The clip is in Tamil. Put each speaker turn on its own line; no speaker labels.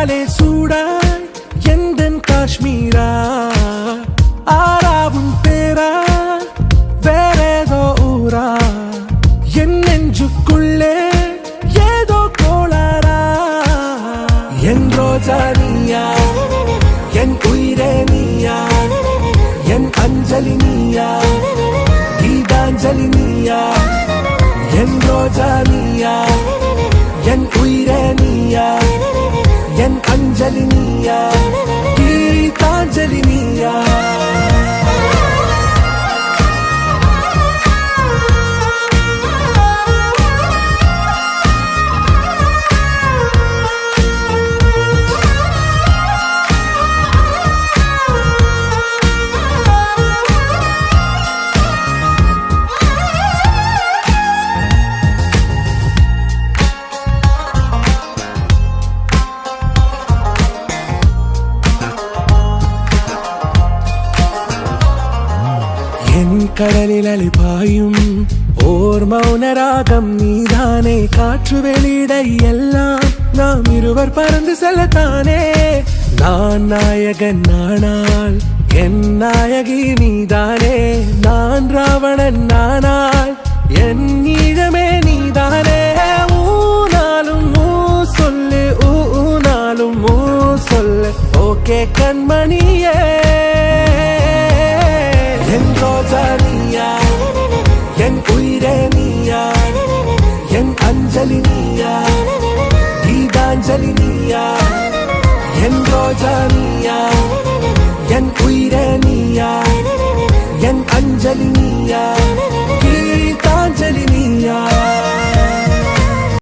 கண்டாலே சூடாய் எந்தன் காஷ்மீரா ஆறாவும் பேரா வேறேதோ ஊரா என் நெஞ்சுக்குள்ளே ஏதோ கோளாரா என் ரோஜா நீயா என் உயிரே நீயா என் அஞ்சலி நீயா கீதாஞ்சலி நீயா என் ரோஜா நீயா என் உயிரே நீயா என் அஞ்சலி நீயா கீதாஞ்சலி நீயா என் கடலில் அலிபாயும் ஓர் மௌனராகம் நீதானே காற்று வெளியிட எல்லாம் நாம் இருவர் பறந்து செல்லத்தானே நான் நாயகன் நானால் என் நாயகி நீதானே நான் ராவணன் நானால் என் ஈழமே நீதானே ஊனாலும் ஊ சொல்லு ஊனாலும் ஊ சொல்லு ஓகே கண்மணியே என் ரோஜா நீயா என் உயிரே நீயா என் அஞ்சலி நீயா கீதாஞ்சலி நீயா என் ரோஜா நீயா என் உயிரே நீயா என் அஞ்சலி நீயா